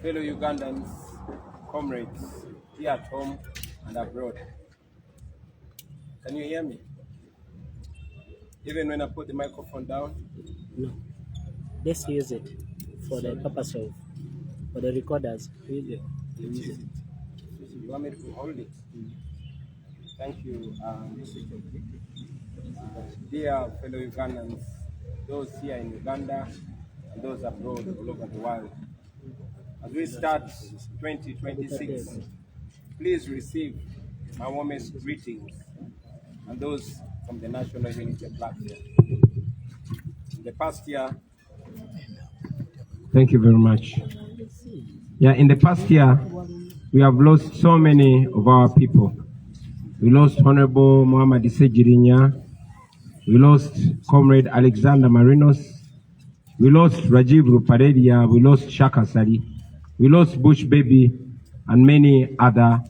Fellow Ugandans, comrades here at home and abroad. Can you hear me? Even when I put the microphone down? No. Let's use it for the purpose of for the recorders. You want me to hold it? Thank you. Dear fellow Ugandans, those here in Uganda and those abroad all over the world. As we start 2026, please receive my warmest greetings and those from the National Unity Platform. In the past year, thank you very much. Yeah, in the past year, we have lost so many of our people. We lost Honorable Muhammad Sejirinya. We lost Comrade Alexander Marinos. We lost Rajiv Ruparedia. We lost Shaka Sari. We lost Bush Baby and many other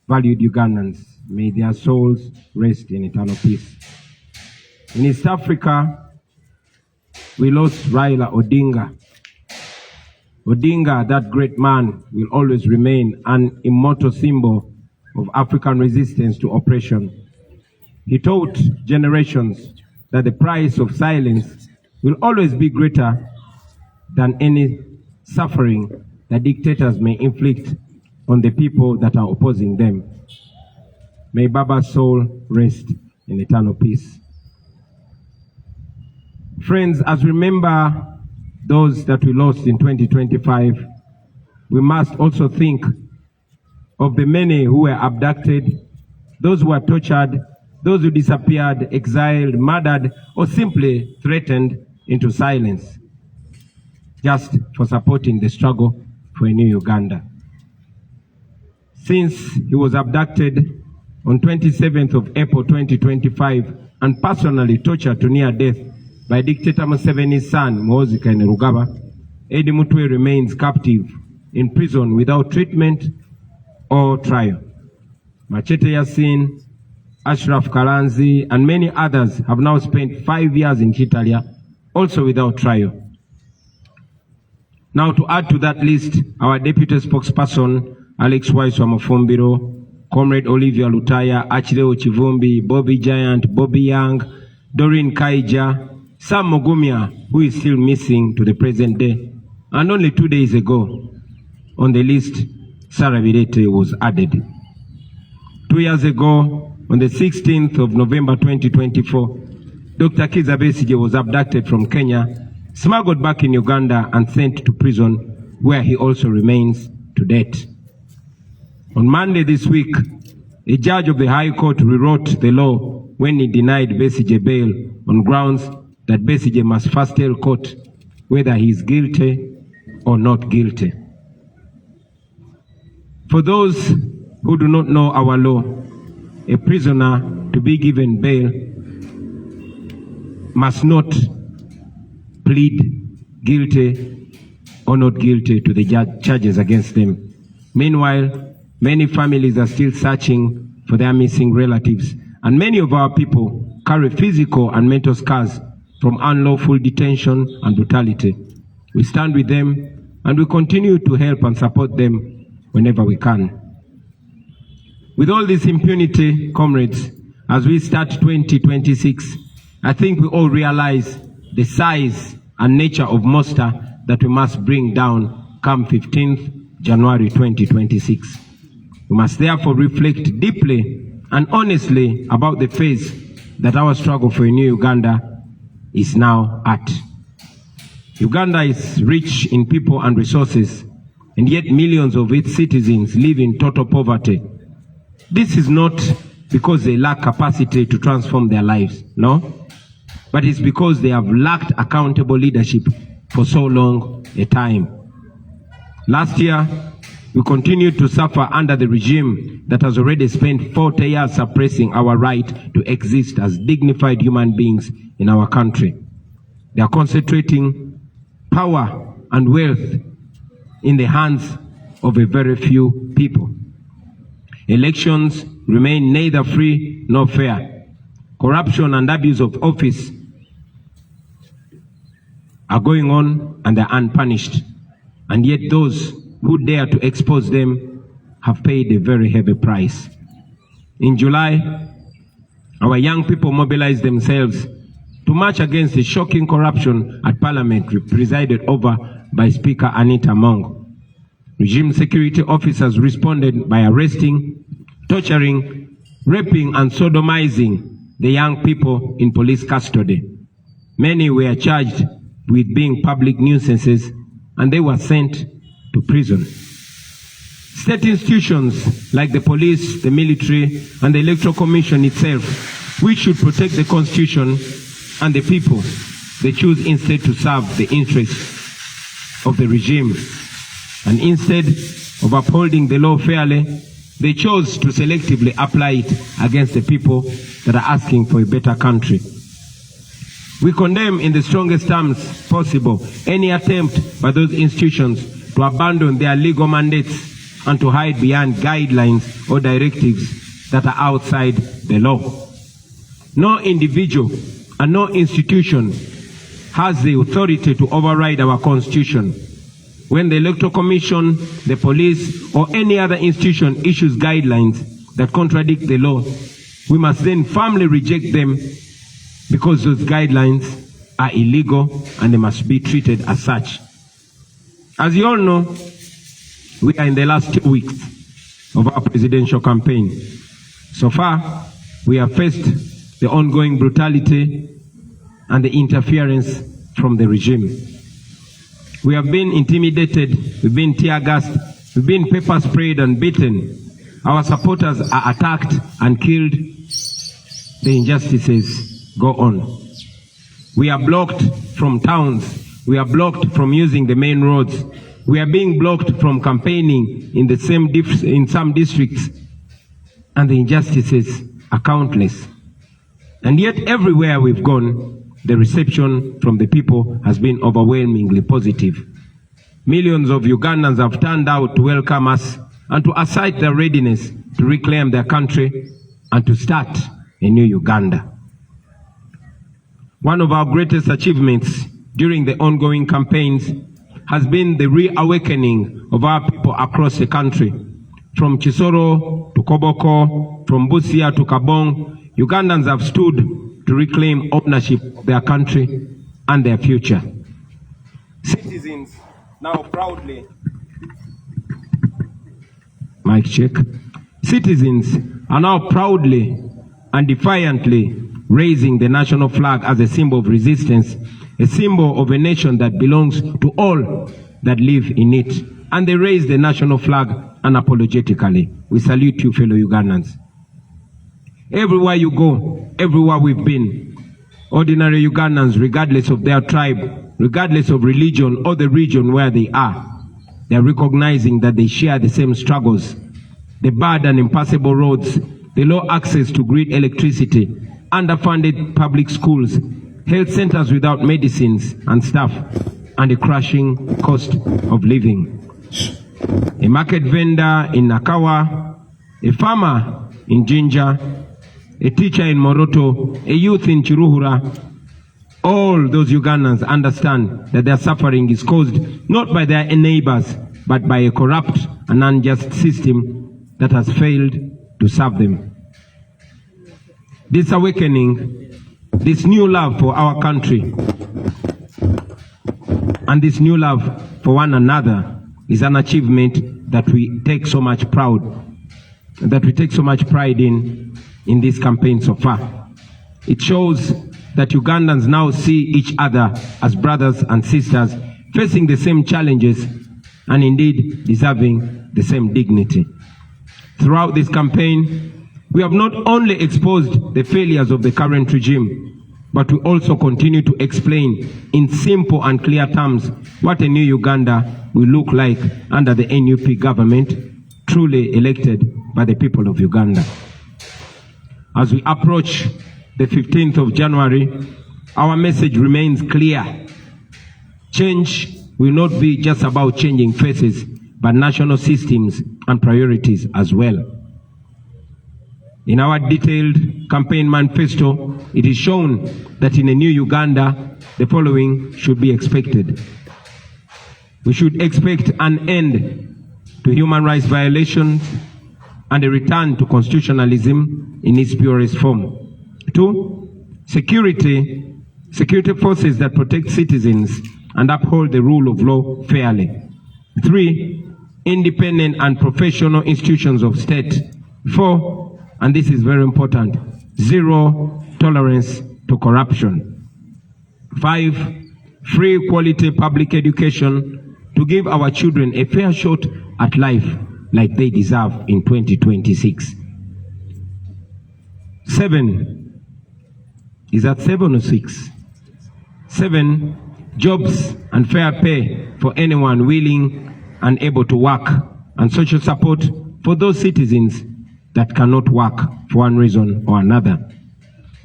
valued Ugandans. May their souls rest in eternal peace. In East Africa, we lost Raila Odinga. Odinga, that great man, will always remain an immortal symbol of African resistance to oppression. He taught generations that the price of silence will always be greater than any suffering that dictators may inflict on the people that are opposing them. May Baba's soul rest in eternal peace. Friends, as we remember those that we lost in 2025, we must also think of the many who were abducted, those who were tortured, those who disappeared, exiled, murdered, or simply threatened into silence, just for supporting the struggle for a new Uganda. Since he was abducted on 27th of April 2025 and personally tortured to near death by dictator Museveni's son, Muhoozi Kainerugaba, Eddie Mutwe remains captive in prison without treatment or trial. Machete Yassin, Ashraf Kalanzi, and many others have now spent 5 years in Kitalia, also without trial. Now, to add to that list, our deputy spokesperson, Alex Waiswa Mafumbiro, Comrade Olivia Lutaya, Achileo Chivumbi, Bobi Giant, Bobby Young, Doreen Kaija, Sam Mogumia, who is still missing to the present day. And only 2 days ago, on the list, Sarah Birete was added. 2 years ago, on the 16th of November 2024, Dr. Kizza Besigye was abducted from Kenya, smuggled back in Uganda and sent to prison, where he also remains to date. On Monday this week, a judge of the High Court rewrote the law when he denied Besigye bail on grounds that Besigye must first tell court whether he is guilty or not guilty. For those who do not know our law, a prisoner to be given bail must not plead guilty or not guilty to the charges against them. Meanwhile, many families are still searching for their missing relatives, and many of our people carry physical and mental scars from unlawful detention and brutality. We stand with them and we continue to help and support them whenever we can. With all this impunity, comrades, as we start 2026, I think we all realize the size and nature of monster that we must bring down come 15th January 2026. We must therefore reflect deeply and honestly about the phase that our struggle for a new Uganda is now at. Uganda is rich in people and resources, and yet millions of its citizens live in total poverty. This is not because they lack capacity to transform their lives, no. but it's because they have lacked accountable leadership for so long a time. Last year, we continued to suffer under the regime that has already spent 40 years suppressing our right to exist as dignified human beings in our country. They are concentrating power and wealth in the hands of a very few people. Elections remain neither free nor fair. Corruption and abuse of office are going on and they're unpunished. And yet those who dare to expose them have paid a very heavy price. In July, our young people mobilized themselves to march against the shocking corruption at Parliament presided over by Speaker Anita Among. Regime security officers responded by arresting, torturing, raping and sodomizing the young people in police custody. Many were charged with being public nuisances and they were sent to prison. State institutions like the police, the military, and the Electoral Commission itself, which should protect the Constitution and the people, they choose instead to serve the interests of the regime. And instead of upholding the law fairly, they chose to selectively apply it against the people that are asking for a better country. We condemn in the strongest terms possible any attempt by those institutions to abandon their legal mandates and to hide behind guidelines or directives that are outside the law. No individual and no institution has the authority to override our Constitution. When the Electoral Commission, the police, or any other institution issues guidelines that contradict the law, we must then firmly reject them because those guidelines are illegal and they must be treated as such. As you all know, we are in the last 2 weeks of our presidential campaign. So far, we have faced the ongoing brutality and the interference from the regime. We have been intimidated, we've been tear gassed, we've been pepper sprayed and beaten. Our supporters are attacked and killed. The injustices go on. We are blocked from towns. We are blocked from using the main roads. We are being blocked from campaigning in some districts. And the injustices are countless. And yet everywhere we've gone, the reception from the people has been overwhelmingly positive. Millions of Ugandans have turned out to welcome us and to assert their readiness to reclaim their country and to start a new Uganda. One of our greatest achievements during the ongoing campaigns has been the reawakening of our people across the country. From Chisoro to Koboko, from Busia to Kabong, Ugandans have stood to reclaim ownership of their country and their future. Citizens now proudly, mic check. Citizens are now proudly and defiantly raising the national flag as a symbol of resistance, a symbol of a nation that belongs to all that live in it. And they raise the national flag unapologetically. We salute you, fellow Ugandans. Everywhere you go, everywhere we've been, ordinary Ugandans, regardless of their tribe, regardless of religion or the region where they are recognizing that they share the same struggles. The bad and impassable roads, the low access to grid electricity, underfunded public schools, health centers without medicines and staff, and the crashing cost of living. A market vendor in Nakawa, a farmer in Jinja, a teacher in Moroto, a youth in Chiruhura, all those Ugandans understand that their suffering is caused not by their neighbors, but by a corrupt and unjust system that has failed to serve them. This awakening, this new love for our country, and this new love for one another is an achievement that we take so much pride in this campaign so far. It shows that Ugandans now see each other as brothers and sisters, facing the same challenges and indeed deserving the same dignity. Throughout this campaign, we have not only exposed the failures of the current regime, but we also continue to explain in simple and clear terms what a new Uganda will look like under the NUP government, truly elected by the people of Uganda. As we approach the 15th of January, our message remains clear. Change will not be just about changing faces, but national systems and priorities as well. In our detailed campaign manifesto, it is shown that in a new Uganda, the following should be expected. We should expect an end to human rights violations and a return to constitutionalism in its purest form. 2, security forces that protect citizens and uphold the rule of law fairly. 3, independent and professional institutions of state. 4, and this is very important, zero tolerance to corruption. 5, free quality public education to give our children a fair shot at life like they deserve in 2026. 7, is that 7 or 6? 7, jobs and fair pay for anyone willing and able to work, and social support for those citizens that cannot work for one reason or another.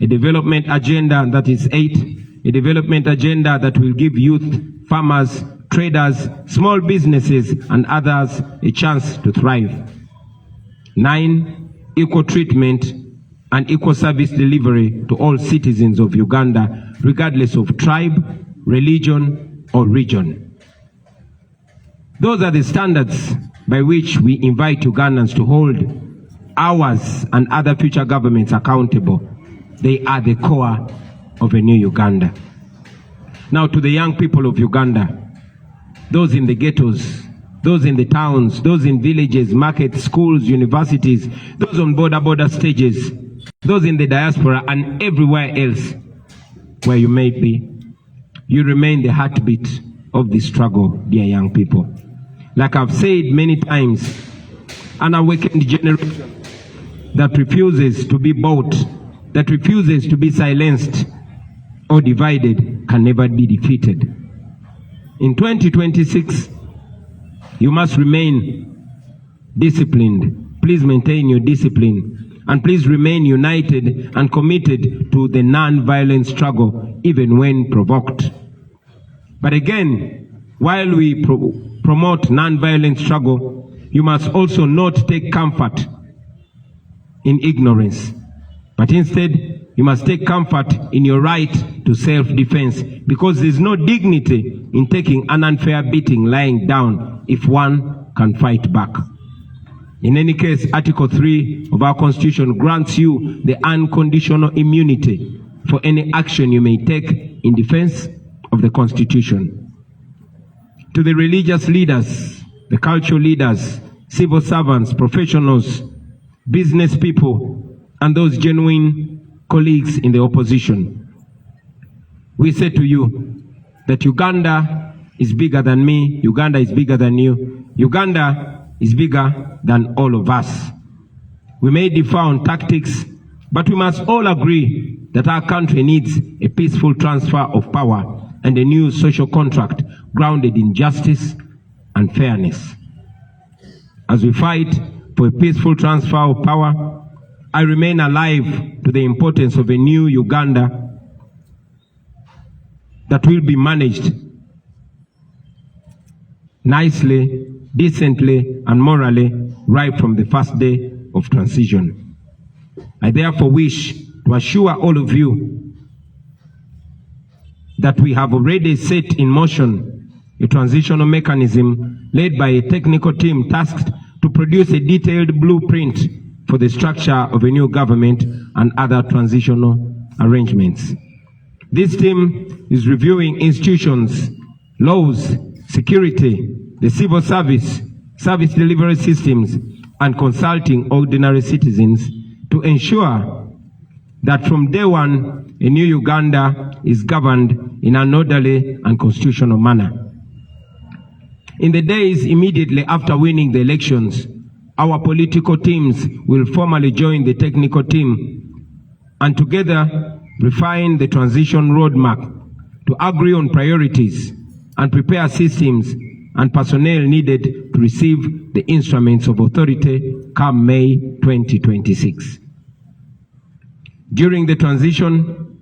A development agenda that is 8, a development agenda that will give youth, farmers, traders, small businesses and others a chance to thrive. 9, equal treatment and equal service delivery to all citizens of Uganda, regardless of tribe, religion or region. Those are the standards by which we invite Ugandans to hold ours and other future governments accountable. They are the core of a new Uganda. Now to the young people of Uganda, those in the ghettos, those in the towns, those in villages, markets, schools, universities, those on border stages, those in the diaspora and everywhere else where you may be, you remain the heartbeat of the struggle, dear young people. Like I've said many times, an awakened generation that refuses to be bought, that refuses to be silenced or divided can never be defeated. In 2026, you must remain disciplined. Please maintain your discipline and please remain united and committed to the non-violent struggle even when provoked. But again, while we promote non-violent struggle, you must also not take comfort in ignorance, but instead you must take comfort in your right to self-defense, because there's no dignity in taking an unfair beating lying down if one can fight back. In any case, Article 3 of our Constitution grants you the unconditional immunity for any action you may take in defense of the Constitution. To the religious leaders, the cultural leaders, civil servants, professionals, business people, and those genuine colleagues in the opposition, we say to you that Uganda is bigger than me, Uganda is bigger than you, Uganda is bigger than all of us. We may differ on tactics, but we must all agree that our country needs a peaceful transfer of power and a new social contract grounded in justice and fairness. As we fight for a peaceful transfer of power, I remain alive to the importance of a new Uganda that will be managed nicely, decently, and morally right from the first day of transition. I therefore wish to assure all of you that we have already set in motion a transitional mechanism led by a technical team tasked to produce a detailed blueprint for the structure of a new government and other transitional arrangements. This team is reviewing institutions, laws, security, the civil service, service delivery systems, and consulting ordinary citizens to ensure that from day one, a new Uganda is governed in an orderly and constitutional manner. In the days immediately after winning the elections, our political teams will formally join the technical team, and together refine the transition roadmap, to agree on priorities, and prepare systems and personnel needed to receive the instruments of authority come May 2026. During that transition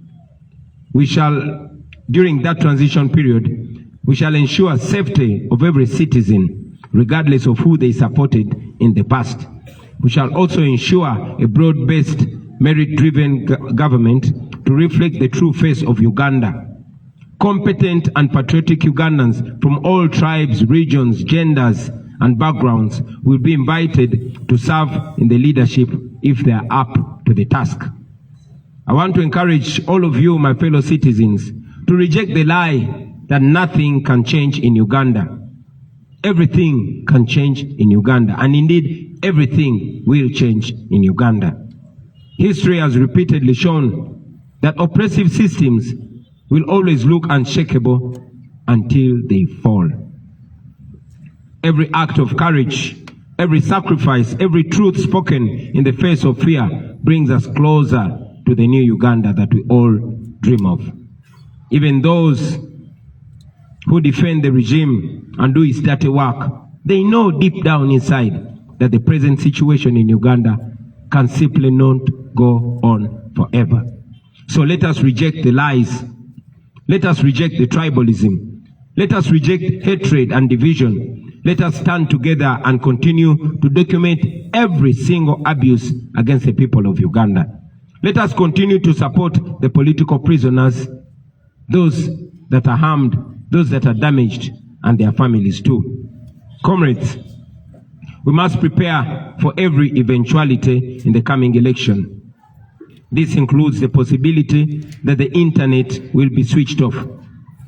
period, we shall ensure safety of every citizen, regardless of who they supported in the past. We shall also ensure a broad-based, merit-driven government to reflect the true face of Uganda. Competent and patriotic Ugandans from all tribes, regions, genders, and backgrounds will be invited to serve in the leadership if they are up to the task. I want to encourage all of you, my fellow citizens, to reject the lie that nothing can change in Uganda. Everything can change in Uganda, and indeed, everything will change in Uganda. History has repeatedly shown that oppressive systems will always look unshakable until they fall. Every act of courage, every sacrifice, every truth spoken in the face of fear brings us closer to the new Uganda that we all dream of. Even those who defend the regime and do its dirty work, they know deep down inside that the present situation in Uganda can simply not go on forever. So let us reject the lies. Let us reject the tribalism. Let us reject hatred and division. Let us stand together and continue to document every single abuse against the people of Uganda. Let us continue to support the political prisoners, those that are harmed, those that are damaged, and their families too. Comrades, we must prepare for every eventuality in the coming election. This includes the possibility that the internet will be switched off.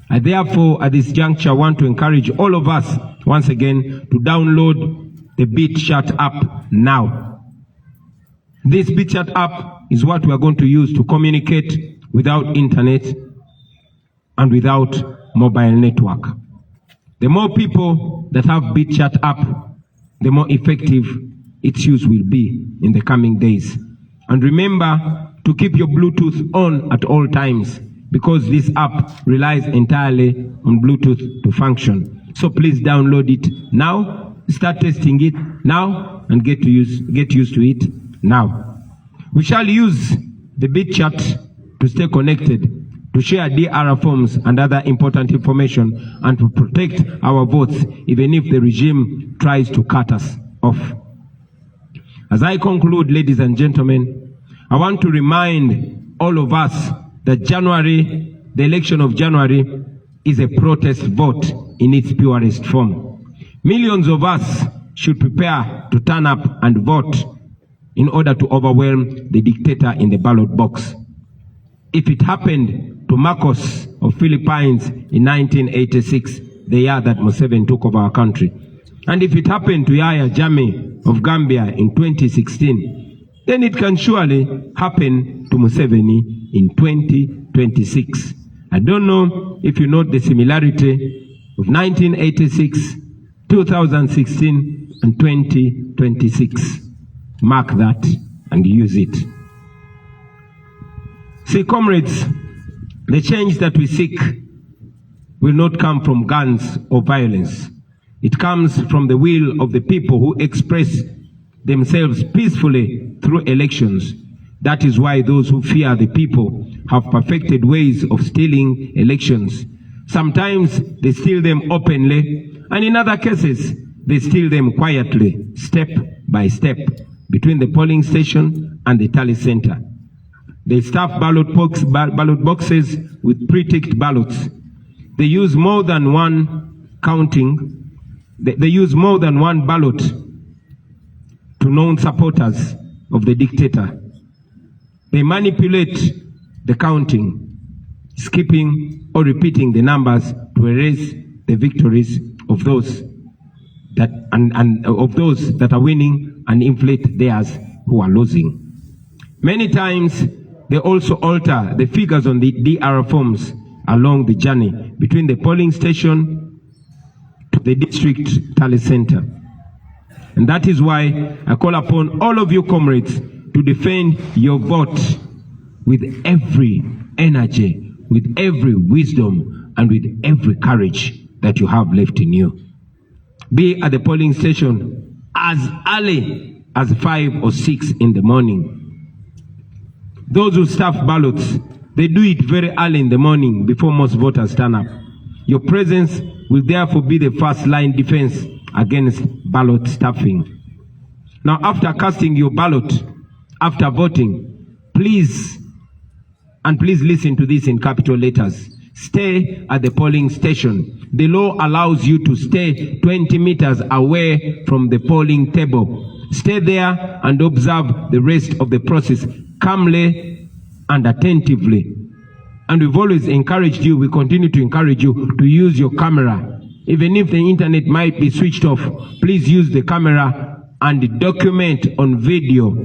I therefore, at this juncture, want to encourage all of us, once again, to download the BitChat app now. This BitChat app is what we are going to use to communicate without internet and without mobile network. The more people that have BitChat app, the more effective its use will be in the coming days. And remember to keep your Bluetooth on at all times, because this app relies entirely on Bluetooth to function. So please download it now, start testing it now, and get used to it now. We shall use the BitChat to stay connected, to share DR forms and other important information, and to protect our votes even if the regime tries to cut us off. As I conclude, ladies and gentlemen, I want to remind all of us that the election of January, is a protest vote in its purest form. Millions of us should prepare to turn up and vote in order to overwhelm the dictator in the ballot box. If it happened to Marcos of Philippines in 1986, the year that Museveni took over our country, and if it happened to Yahya Jammeh of Gambia in 2016, then it can surely happen to Museveni in 2026. I don't know if you note the similarity of 1986, 2016, and 2026. Mark that and use it. See, comrades, the change that we seek will not come from guns or violence. It comes from the will of the people who express themselves peacefully through elections. That is why those who fear the people have perfected ways of stealing elections. Sometimes they steal them openly, and in other cases, they steal them quietly, step by step, between the polling station and the tally center. They stuff ballot boxes with pre-ticked ballots. They use more than one counting. They use more than one ballot to known supporters of the dictator. They manipulate the counting, skipping or repeating the numbers to erase the victories of those that of those that are winning and inflate theirs who are losing. Many times they also alter the figures on the DR forms along the journey between the polling station to the district tally center. And that is why I call upon all of you comrades to defend your vote with every energy, with every wisdom, and with every courage that you have left in you. Be at the polling station as early as 5 or 6 in the morning. Those who stuff ballots, they do it very early in the morning before most voters turn up. Your presence will therefore be the first line defense against ballot stuffing. Now, after casting your ballot, after voting, please listen to this in capital letters. Stay at the polling station. The law allows you to stay 20 meters away from the polling table. Stay there and observe the rest of the process calmly and attentively. And we've always encouraged you, we continue to encourage you to use your camera. Even if the internet might be switched off, please use the camera and document on video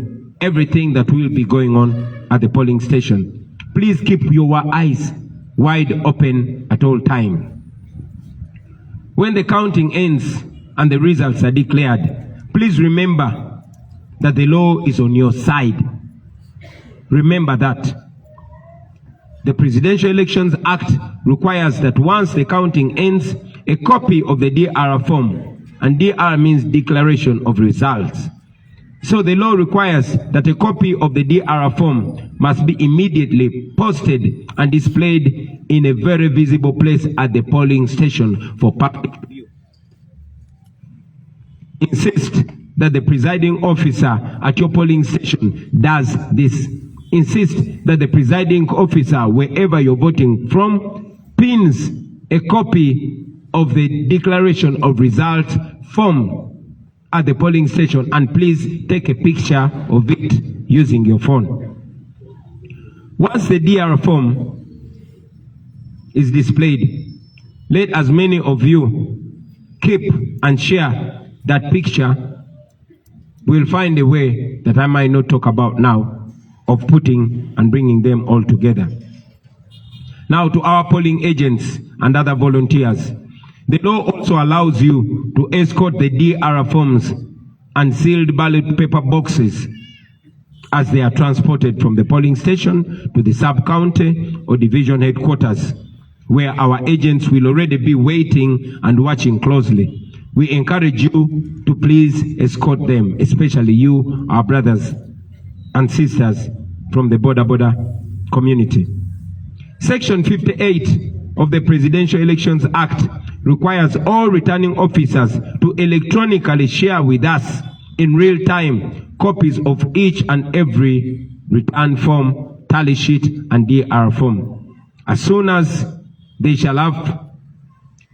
everything that will be going on at the polling station. Please keep your eyes wide open at all times. When the counting ends and the results are declared, please remember that the law is on your side. Remember that. The Presidential Elections Act requires that once the counting ends, a copy of the DR form, and DR means Declaration of Results. So the law requires that a copy of the DR form must be immediately posted and displayed in a very visible place at the polling station for public view. Insist that the presiding officer at your polling station does this. Insist that the presiding officer, wherever you're voting from, pins a copy of the Declaration of Results form at the polling station, and please take a picture of it using your phone. Once the DR form is displayed, let as many of you keep and share that picture. We'll find a way that I might not talk about now of putting and bringing them all together. Now, to our polling agents and other volunteers, the law also allows you to escort the DR forms and sealed ballot paper boxes as they are transported from the polling station to the sub-county or division headquarters, where our agents will already be waiting and watching closely. We encourage you to please escort them, especially you, our brothers and sisters from the border community. Section 58 of the Presidential Elections Act requires all returning officers to electronically share with us in real time copies of each and every return form, tally sheet, and DR form. As soon as they shall have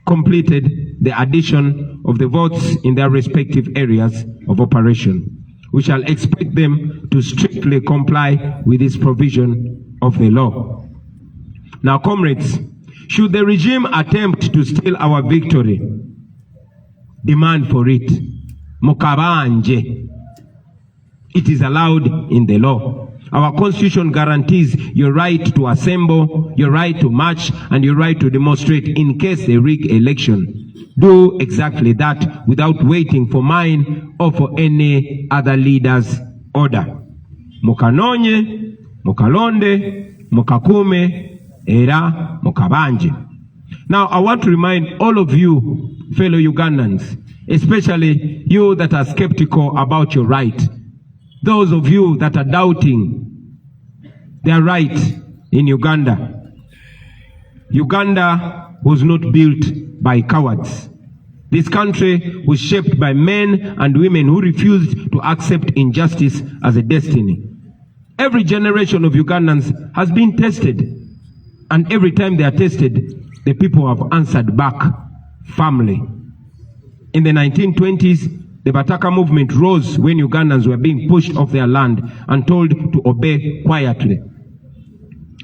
completed the addition of the votes in their respective areas of operation, we shall expect them to strictly comply with this provision of the law. Now, comrades, should the regime attempt to steal our victory, demand for it. Mukabanje. It is allowed in the law. Our constitution guarantees your right to assemble, your right to march, and your right to demonstrate in case they rig election. Do exactly that without waiting for mine or for any other leader's order. Mukanonye, mukalonde, mukakume, era mukabanje. Now, I want to remind all of you, fellow Ugandans, especially you that are skeptical about your right, those of you that are doubting their right in Uganda. Uganda was not built by cowards. This country was shaped by men and women who refused to accept injustice as a destiny. Every generation of Ugandans has been tested, and every time they are tested, the people have answered back firmly. In the 1920s, the Bataka movement rose when Ugandans were being pushed off their land and told to obey quietly.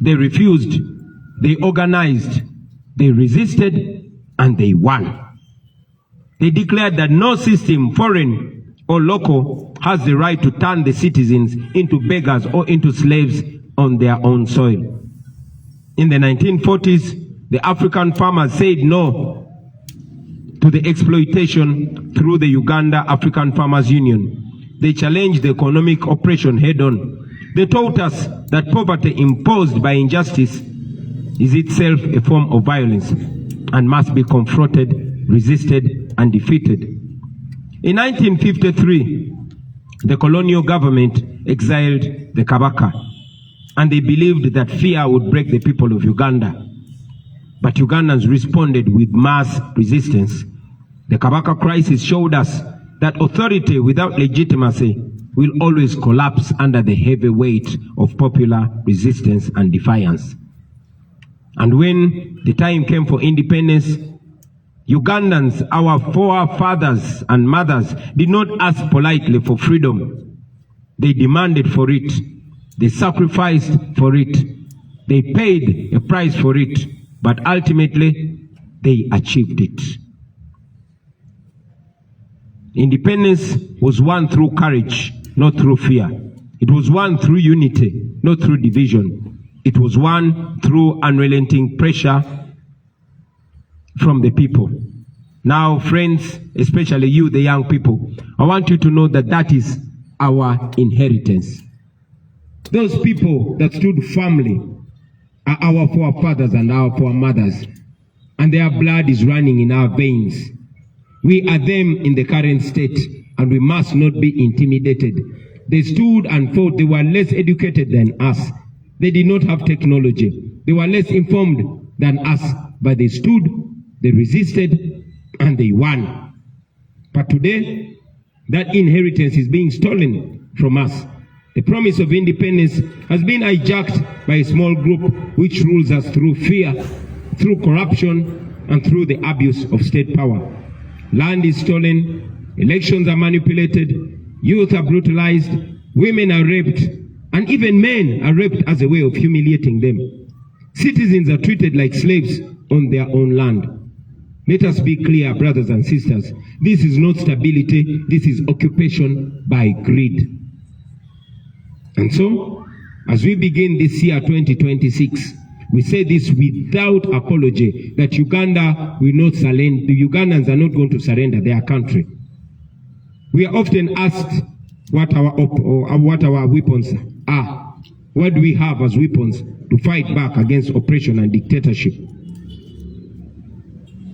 They refused, they organized, they resisted, and they won. They declared that no system, foreign or local, has the right to turn the citizens into beggars or into slaves on their own soil. In the 1940s, the African farmers said no to the exploitation through the Uganda African Farmers Union. They challenged the economic oppression head-on. They taught us that poverty imposed by injustice is itself a form of violence and must be confronted, resisted, and defeated. In 1953, the colonial government exiled the Kabaka, and they believed that fear would break the people of Uganda. But Ugandans responded with mass resistance. The Kabaka crisis showed us that authority without legitimacy will always collapse under the heavy weight of popular resistance and defiance. And when the time came for independence, Ugandans, our forefathers and mothers, did not ask politely for freedom. They demanded for it. They sacrificed for it. They paid a price for it. But ultimately, they achieved it. Independence was won through courage, not through fear. It was won through unity, not through division. It was won through unrelenting pressure from the people. Now, friends, especially you, the young people, I want you to know that that is our inheritance. Those people that stood firmly are our forefathers and our foremothers, and their blood is running in our veins. We are them in the current state, and we must not be intimidated. They stood and fought. They were less educated than us. They did not have technology. They were less informed than us, but they stood, they resisted, and they won. But today, that inheritance is being stolen from us. The promise of independence has been hijacked by a small group which rules us through fear, through corruption, and through the abuse of state power. Land is stolen, elections are manipulated, youth are brutalized, women are raped, and even men are raped as a way of humiliating them. Citizens are treated like slaves on their own land. Let us be clear, brothers and sisters. This is not stability, this is occupation by greed. And so, as we begin this year 2026, we say this without apology, that Uganda will not surrender. The Ugandans are not going to surrender their country. We are often asked what our weapons are. What do we have as weapons to fight back against oppression and dictatorship?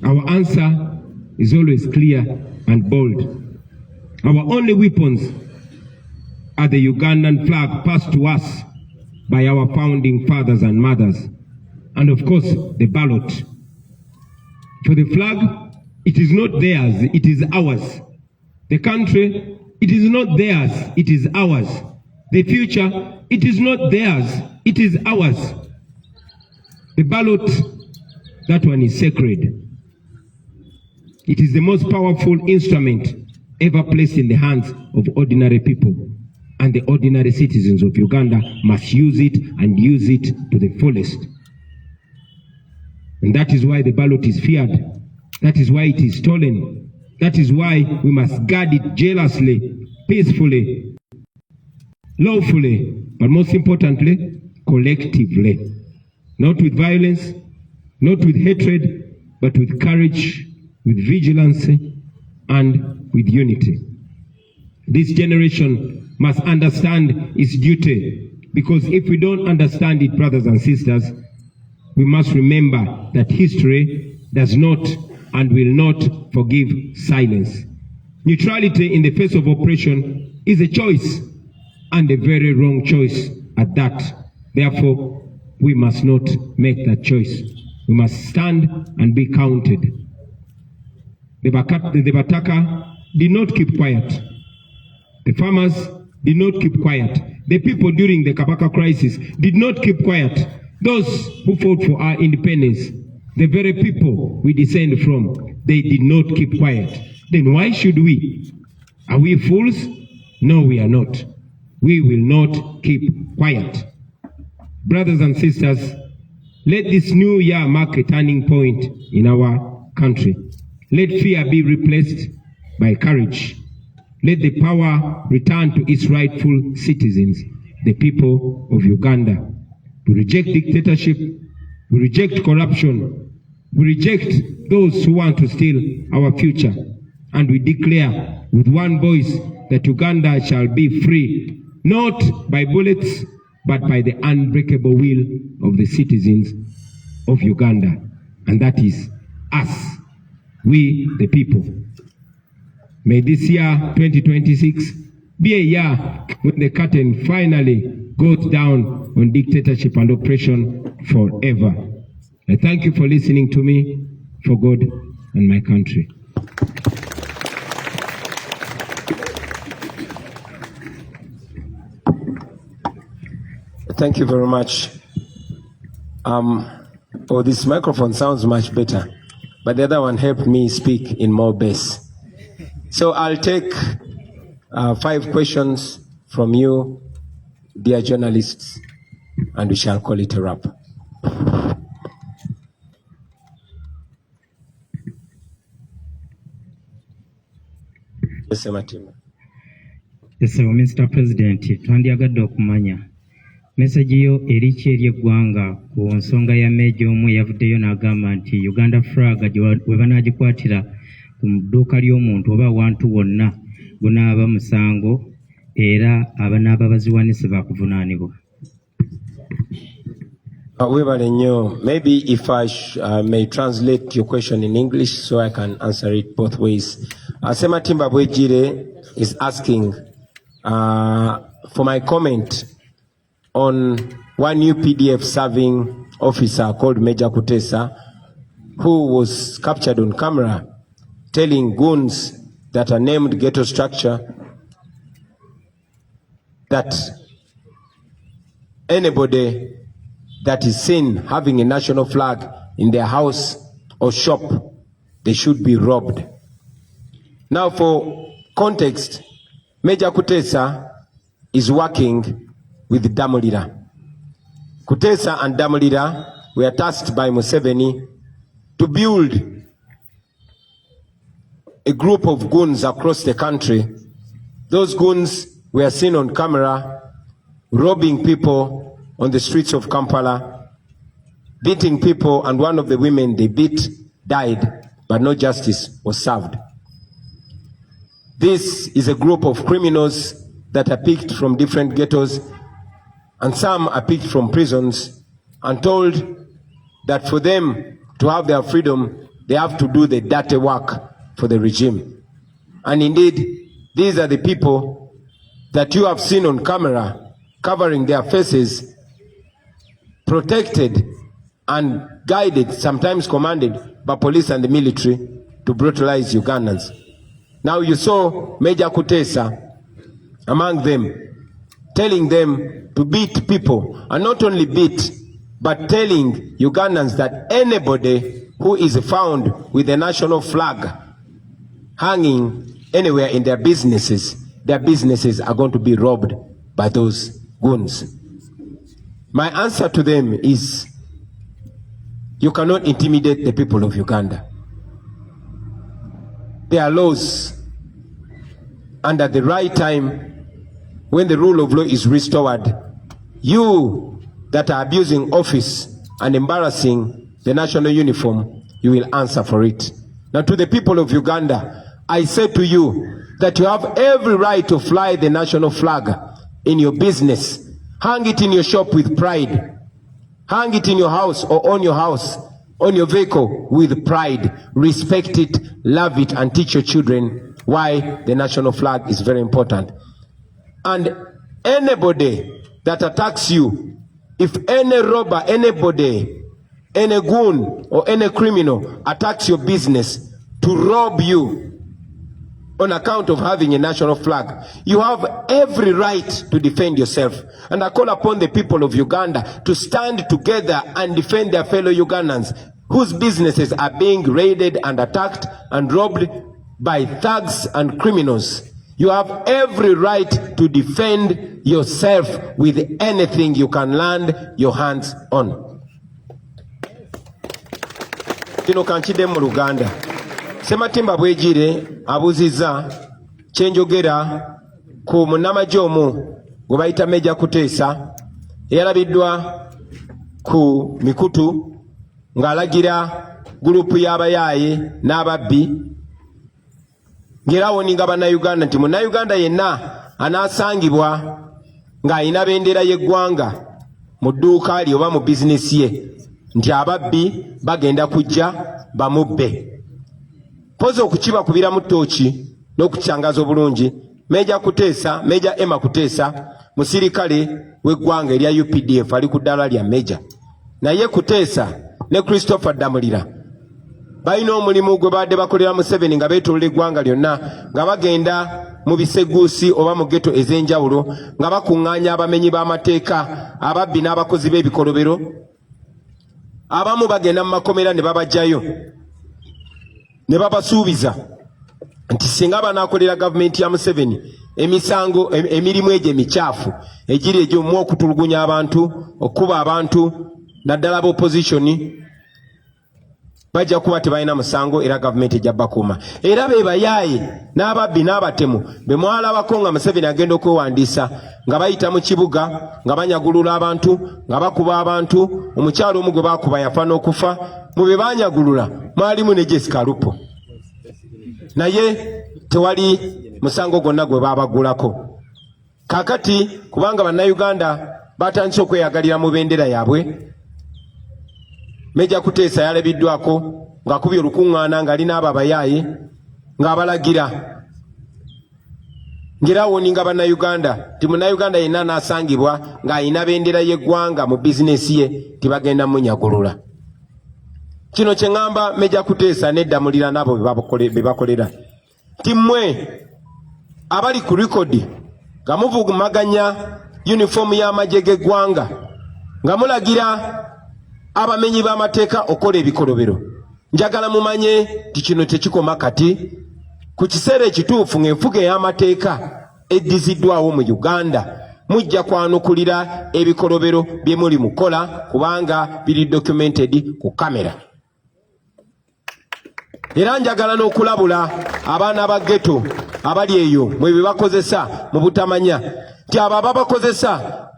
Our answer is always clear and bold. Our only weapons are the Ugandan flag passed to us by our founding fathers and mothers, and of course the ballot. For the flag, it is not theirs, it is ours. The country, it is not theirs, it is ours. The future, it is not theirs, it is ours. The ballot, that one is sacred. It is the most powerful instrument ever placed in the hands of ordinary people. And the ordinary citizens of Uganda must use it and use it to the fullest. And that is why the ballot is feared. That is why it is stolen. That is why we must guard it jealously, peacefully, lawfully, but most importantly, collectively. Not with violence, not with hatred, but with courage, with vigilance, and with unity. This generation must understand its duty, because if we don't understand it, brothers and sisters, we must remember that history does not and will not forgive silence. Neutrality in the face of oppression is a choice, and a very wrong choice at that. Therefore, we must not make that choice. We must stand and be counted. The Bataka did not keep quiet. The farmers did not keep quiet. The people during the Kabaka crisis did not keep quiet. Those who fought for our independence, the very people we descend from, they did not keep quiet. Then why should we? Are we fools? No, we are not. We will not keep quiet. Brothers and sisters, let this new year mark a turning point in our country. Let fear be replaced by courage. Let the power return to its rightful citizens, the people of Uganda. We reject dictatorship. We reject corruption. We reject those who want to steal our future. And we declare with one voice that Uganda shall be free, not by bullets, but by the unbreakable will of the citizens of Uganda, and that is us, we the people. May this year, 2026, be a year when the curtain finally goes down on dictatorship and oppression forever. I thank you for listening to me, for God and my country. Thank you very much. Oh, this microphone sounds much better, but the other one helped me speak in more bass. So I'll take 5 questions from you, dear journalists, and we shall call it a wrap. Yes, Matima. Yes, Mr. President, twandyagadde okumanya message yo eriki eri eggwanga ku nsonga ya Meeja omu yavuddeyo n'agamba nti Uganda flag we banaagikwatira ku dduuka ly'omuntu oba awantu wonna gunaaba musango era abanaaba baziwanise baakuvunaanibwa. Maybe if I may translate your question in English so I can answer it both ways. Sematimba Bwejire is asking for my comment on one new PDF serving officer called Major Kutesa, who was captured on camera telling goons that are named ghetto structure that anybody that is seen having a national flag in their house or shop, they should be robbed. Now, for context, Major Kutesa is working with Damulira. Kutesa and Damulira were tasked by Museveni to build a group of goons across the country. Those goons were seen on camera robbing people on the streets of Kampala, beating people, and one of the women they beat died, but no justice was served. This is a group of criminals that are picked from different ghettos, and some are picked from prisons and told that for them to have their freedom, they have to do the dirty work for the regime. And indeed, these are the people that you have seen on camera covering their faces, protected and guided, sometimes commanded by police and the military to brutalize Ugandans. Now you saw Major Kutesa among them, telling them to beat people, and not only beat, but telling Ugandans that anybody who is found with a national flag hanging anywhere in their businesses are going to be robbed by those goons. My answer to them is, you cannot intimidate the people of Uganda. There are laws, and at the right time, when the rule of law is restored, you that are abusing office and embarrassing the national uniform, you will answer for it. Now, to the people of Uganda, I say to you that you have every right to fly the national flag in your business. Hang it in your shop with pride. Hang it in your house or on your house, on your vehicle with pride. Respect it, love it, and teach your children why the national flag is very important. And anybody that attacks you, if any robber, anybody, any goon or any criminal attacks your business to rob you on account of having a national flag, you have every right to defend yourself. And I call upon the people of Uganda to stand together and defend their fellow Ugandans whose businesses are being raided and attacked and robbed by thugs and criminals. You have every right to defend yourself with anything you can land your hands on. Kino kanchide mu Luganda. Sematimba Bwejire abuziza kyenjogera ku munnamagye omu gwe bayita Major Kutesa eyalabiddwa ku mikutu ng'alagira gurupu y'abayaaye n'ababbi ng'era awoninga bannayuganda nti munnayuganda yenna anaasangibwa ng'alina bendera y'eggwanga mu dduuka lye oba mu bizinesi ye nti ababbi bagenda kujja bamubbe. Poza okukibakubira mu ttooki n'okukyangaza obulungi. Meja Emma Kuteesa musirikale w'eggwanga erya UPDF ali ku ddaala lya meja. Naye Kuteesa ne Christopher Damulira balina omulimu gwe badde bakolera Museveni nga beetoolola eggwanga lyonna nga bagenda mu biseguusi oba mu ghetto ez'enjawulo nga bakuŋŋaanya abamenyi b'amateeka, ababbi n'abakozi b'ebikolobero. Abamu bagenda mu makomera ne babajjayo ne babasuubiza nti singa banaakolera gavumenti ya Museveni emisango emirimu egyo emicaafu egiri egy'omu okutulugunya abantu, okuba abantu naddala b'opozitioni, bajja kuba tebalina musango era gavumenti ejja bakuuma. Era be bayaaye n'ababbi n'abatemu be mwalabako nga Museveni agenda okwewandiisa nga bayita mu kibuga nga banyagulula abantu, nga bakuba abantu. Omukyalo omu gwe baakuba yafa n'okufa. Mu be banyagulula mwalimu ne Jessica Lupo, naye tewali musango gwonna gwe babagulako. Kakati kubanga bannayuganda batandise okweyagalira mu bendera yaabwe, Meja Kuteesa yalabiddwako ng'akubye olukuŋŋaana ng'alina abo abayaaye ng'abalagira ng'erawoninga bannayuganda ti munnayuganda yenna n'asangibwa ng'alina bendera y'eggwanga mu bizinesi ye tibagenda munyagulula. Kino kye ŋŋamba Meja Kuteesa n'eddamulira n'abo be bakolera ti mmwe abali ku likodi nga muvugumaganya yunifoomu y'amagye g'eggwanga nga mulagira abamenyi b'amateeka okola ebikolobero, njagala mumanye ti kino tekikoma kati. Ku kiseera ekituufu ng'enfuga ey'amateeka eddiziddwawo mu Uganda mujja kwanukulira ebikolobero bye muli mukola kubanga biri documented ku kamera. Era njagala n'okulabula abaana ba ghetto abali eyo mwe bye bakozesa mu butamanya nti abo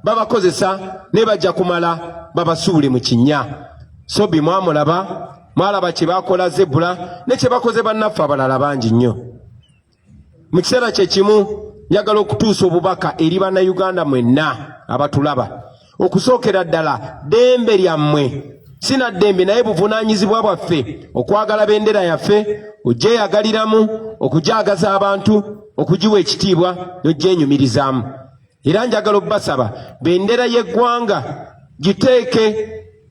babakozesa ne bajja kumala babasuule mu kinnya. Sobi mwalaba kye bakola Zebula ne kye bakoze bannaffe abalala bangi nnyo. Mu kiseera kye kimu njagala okutuusa obubaka eri bannayuganda mwenna abatulaba. Okusookera ddala ddembe lyammwe sina ddembe naye buvunaanyizibwa bwaffe okwagala bendera yaffe, ogyeyagaliramu, okujaagaza abantu, okugiwa ekitiibwa n'ogyenyumirizaamu. Era njagala obbasaba bendera y'eggwanga giteeke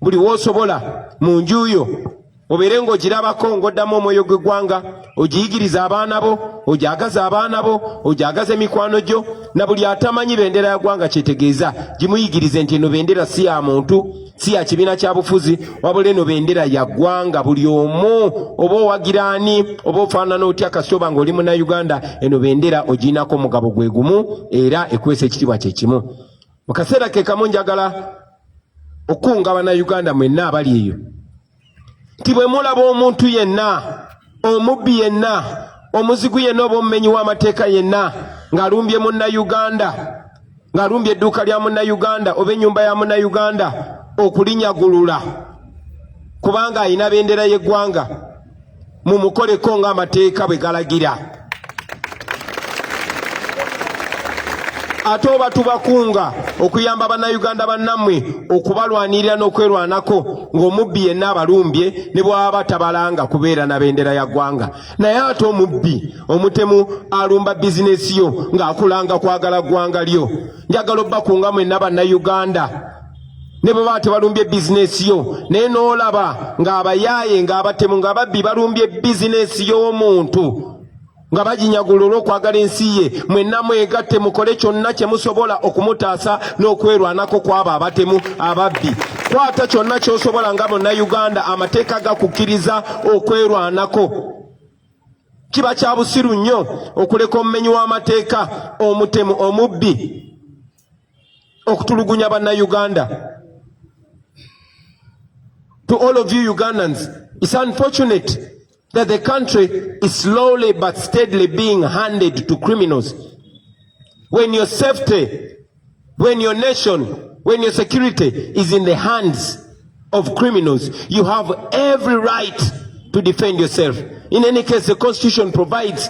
buli w'osobola mu nju yo, obeere ng'ogirabako ng'oddamu omwoyo gw'eggwanga, ogiyigiriza abaana bo, ojagaza abaana bo, ojagaza emikwano gyo, na buli atamanyi bendera ya ggwanga kyetegeeza gimuyigirize nti eno bendera si ya muntu, si ya kibiina kya bufuzi, wabula eno bendera ya ggwanga. Buli omu oba owagiraani oba ofaanana otya kasooba ng'oli munnayuganda, eno bendera ogiinako omugabo gwe gumu era ekwesa ekitiibwa kye kimu. Mu kaseera ke kamu njagala okunga bannayuganda mwenna abali eyo nti bwe mulaba omuntu yenna, omubbi yenna, omuzigu yenna oba omumenyi w'amateeka yenna ng'alumbye munnayuganda, ng'alumbye edduuka lya munnayuganda oba ennyumba ya munnayuganda, okulinyagulula kubanga alina bendera y'eggwanga, mumukoleko ng'amateeka bwe galagira. Ate oba tubakunga okuyamba bannayuganda bannammwe okubalwanirira n'okwerwanako ng'omubbi yenna abalumbye ne bw'aba tabalanga kubeera na bendera ya ggwanga. Naye ate omubbi omutemu alumba bizinesi yo ng'akulanga kwagala ggwanga lyo. Njagala obbakunga mwenna bannayuganda ne bwe baba tebalumbye bizinesi yo naye n'olaba ng'abayaaye ng'abatemu ng'ababbi balumbye bizinesi y'omuntu nga baginyagula olw'okwagala ensi ye, mwenna mwegatte mukole kyonna kye musobola okumutaasa n'okwerwanako kw'abo abatemu ababbi. Kwata kyonna ky'osobola nga munnayuganda, amateeka gakukkiriza okwerwanako. Kiba kya busiru nnyo okuleka omumenyi w'amateeka, omutemu, omubbi okutulugunya bannayuganda. To all of you Ugandans, it's unfortunate that the country is slowly but steadily being handed to criminals. When your safety, when your nation, when your security is in the hands of criminals, you have every right to defend yourself. In any case, the Constitution provides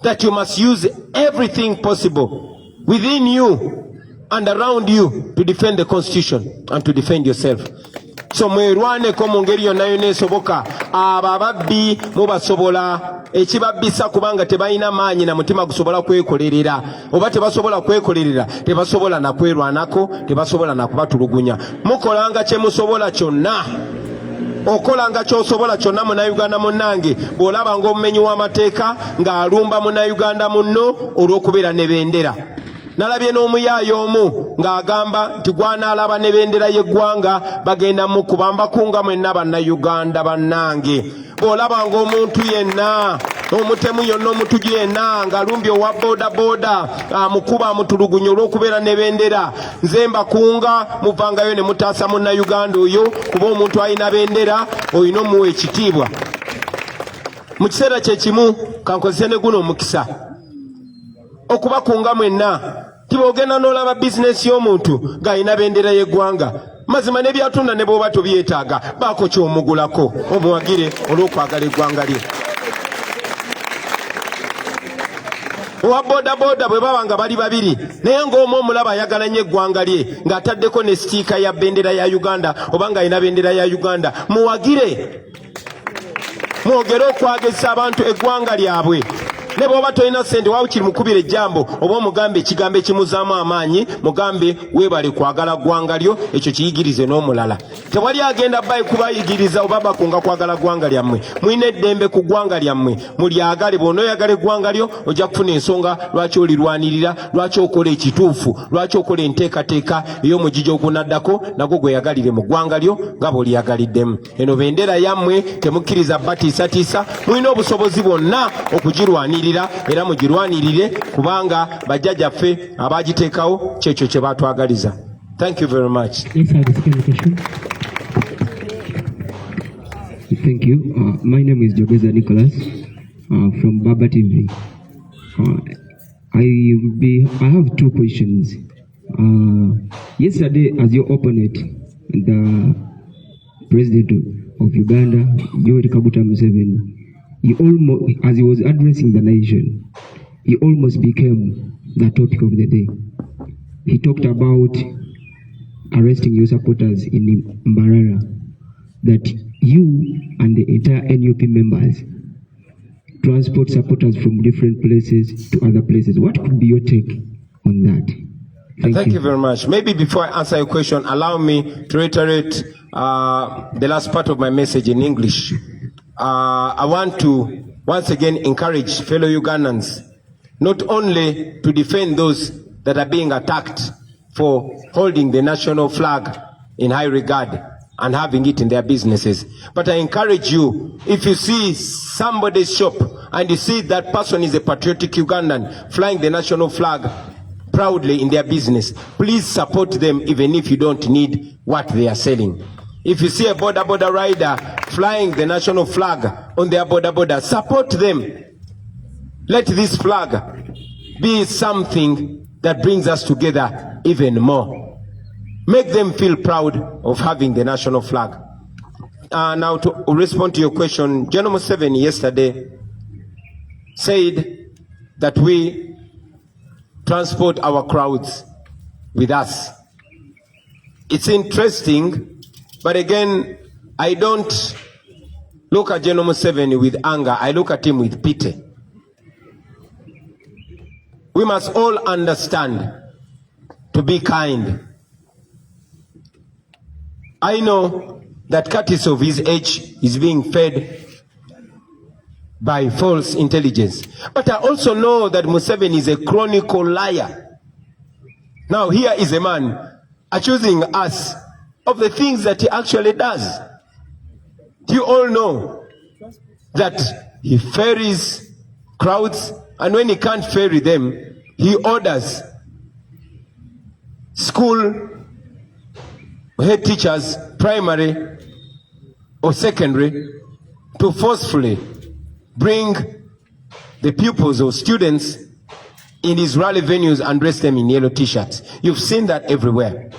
that you must use everything possible within you and around you to defend the Constitution and to defend yourself. So mwerwaneko mu ngeri yonna yonna esoboka. Abo ababbi mubasobola, ekibabbisa kubanga tebalina maanyi na mutima gusobola kwekolerera, oba tebasobola kwekolerera tebasobola na kwerwanako, tebasobola na kubatulugunya. Mukolanga kye musobola kyonna, okolanga ky'osobola kyonna Munnayuganda munnange. Bw'olaba ng'omumenyi w'amateeka ng'alumba Munnayuganda munno olw'okubeera ne bendera. Nalabye n'omuyaayo omu ng'agamba nti gwanaalaba ne bendera y'eggwanga bagenda mu kubamba kunga mwenna Bannayuganda bannange. Bw'olaba ng'omuntu yenna, omutemu yonna omutuju yenna ng'alumbye owa boda amukuba amutulugunya olw'okubeera ne bendera, nze mbakunga muvangayo ne mutaasa Munnayuganda oyo, kuba omuntu alina bendera olina omuwa ekitiibwa. Mu kiseera kye kimu kankozese ne guno omukisa okubakunga mwenna. Tibogenda n'olaba bizinesi y'omuntu ng'alina bendera y'eggwanga, mazima ne byatunda ne bw'oba tobyetaaga, baako ky'omugulako omuwagire olw'okwagala eggwanga lye. Owa boda bwe baba nga bali babiri naye ng'omu omulaba ayagala nnyo eggwanga lye ng'ataddeko ne sitiika ya bendera ya Uganda oba ng'alina bendera ya Uganda, muwagire, mwogere okwagisa abantu eggwanga lyabwe. Ne bw'oba tolina ssente waawe kiri mukubira ejjambo oba omugambe ekigambo ekimuzaamu amaanyi, mugambe weebale kwagala ggwanga lyo, ekyo kiyigirize n'omulala. Tewali agenda bayi kubayigiriza oba bakunga kwagala ggwanga lyammwe. Mulina eddembe ku ggwanga lyammwe, mulyagale. Bw'onooyagala eggwanga lyo ojja kufuna ensonga lwaki olirwanirira, lwaki okola ekituufu, lwaki okola enteekateeka ey'omugigi ogunaddako nagwo gweyagalire mu ggwanga lyo nga bw'oliyagaliddemu. Eno bendera yammwe temukkiriza batiisatiisa, mulina obusobozi bwonna okugirwanirira era mugirwanirire kubanga bajjajjaffe abagiteekawo kyekyo kye batwagaliza. Thank you very much. Yes, I have a second question. Thank you. My name is Jogeza Nicholas from Baba TV. I have two questions. Yesterday, as your opponent, the President of Uganda, Yoweri Kaguta Museveni, he almost, as he was addressing the nation, he almost became the topic of the day. He talked about arresting your supporters in Mbarara, that you and the entire NUP members transport supporters from different places to other places. What could be your take on that? Thank you very much. Maybe before I answer your question, allow me to reiterate the last part of my message in English. I want to once again encourage fellow Ugandans not only to defend those that are being attacked for holding the national flag in high regard and having it in their businesses, but I encourage you, if you see somebody's shop and you see that person is a patriotic Ugandan flying the national flag proudly in their business, please support them even if you don't need what they are selling. If you see a border rider flying the national flag on their border, support them. Let this flag be something that brings us together even more. Make them feel proud of having the national flag. Now to respond to your question, General Museveni yesterday said that we transport our crowds with us. It's interesting. But again, I don't look at General Museveni with anger. I look at him with pity. We must all understand to be kind. I know that Curtis of his age is being fed by false intelligence. But I also know that Museveni is a chronicle liar. Now here is a man accusing us of the things that he actually does. You all know that he ferries crowds, and when he can't ferry them, he orders school head teachers, primary or secondary, to forcefully bring the pupils or students in his rally venues and dress them in yellow t-shirts. You've seen that everywhere.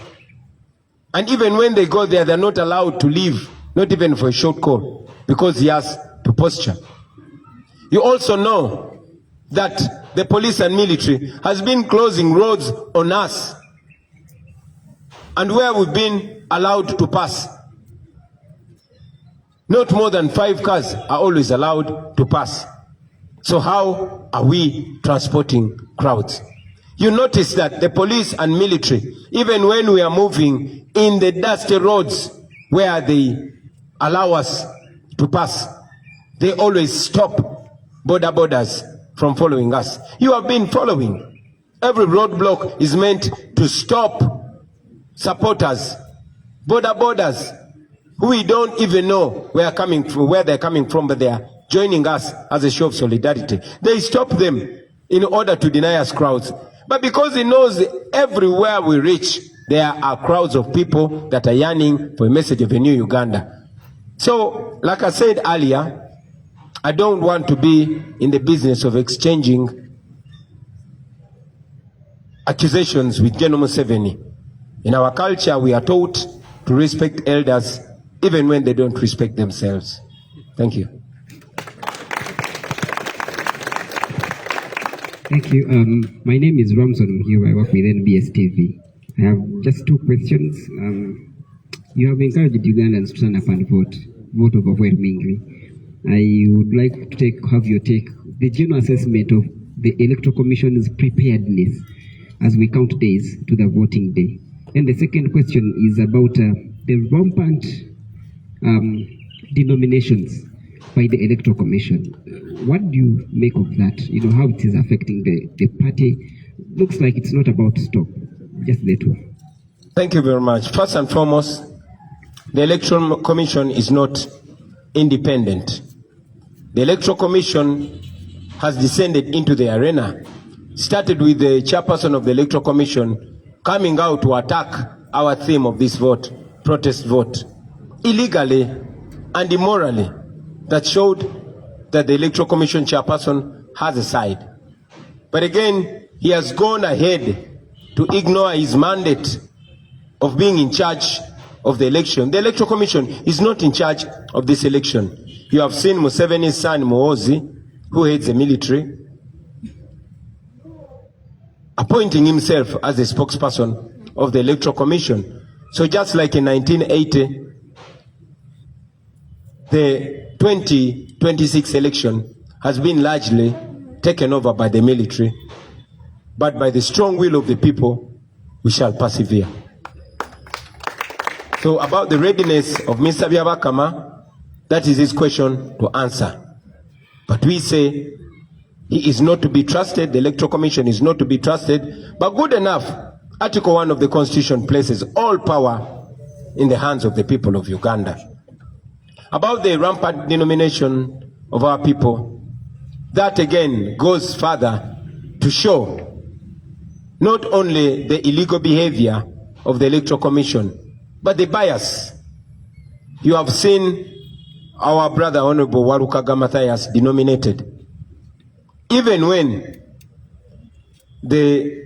And even when they go there, they're not allowed to leave, not even for a short call, because he has to posture. You also know that the police and military has been closing roads on us and where we've been allowed to pass. Not more than 5 cars are always allowed to pass. So how are we transporting crowds? You notice that the police and military, even when we are moving in the dusty roads where they allow us to pass, they always stop borders from following us. You have been following. Every roadblock is meant to stop supporters, borders, who we don't even know where they're coming from, but they are joining us as a show of solidarity. They stop them in order to deny us crowds. But because he knows everywhere we reach, there are crowds of people that are yearning for a message of a new Uganda. So, like I said earlier, I don't want to be in the business of exchanging accusations with General Museveni. In our culture, we are taught to respect elders even when they don't respect themselves. Thank you. Thank you. My name is Ramson here. I work with NBS TV. I have just 2 questions. You have encouraged Ugandans to stand up and vote overwhelmingly. I would like to have your take, the general assessment of the Electoral Commission's preparedness as we count days to the voting day. And the second question is about the rampant denominations by the Electoral Commission. What do you make of that? You know, how it is affecting the party? Looks like it's not about to stop. Just the 2. Thank you very much. First and foremost, the Electoral Commission is not independent. The Electoral Commission has descended into the arena. Started with the chairperson of the Electoral Commission coming out to attack our theme of this vote, protest vote, illegally and immorally. That showed that the Electoral Commission chairperson has a side. But again, he has gone ahead to ignore his mandate of being in charge of the election. The Electoral Commission is not in charge of this election. You have seen Museveni's son, Muhoozi, who heads the military, appointing himself as the spokesperson of the Electoral Commission. So just like in 1980, the 2026 election has been largely taken over by the military, but by the strong will of the people, we shall persevere. So about the readiness of Mr. Byabakama, that is his question to answer. But we say he is not to be trusted, the Electoral Commission is not to be trusted, but good enough, Article 1 of the Constitution places all power in the hands of the people of Uganda. About the rampant denomination of our people, that again goes further to show not only the illegal behavior of the Electoral Commission, but the bias. You have seen our brother Honorable Warukaga Mathias denominated. Even when the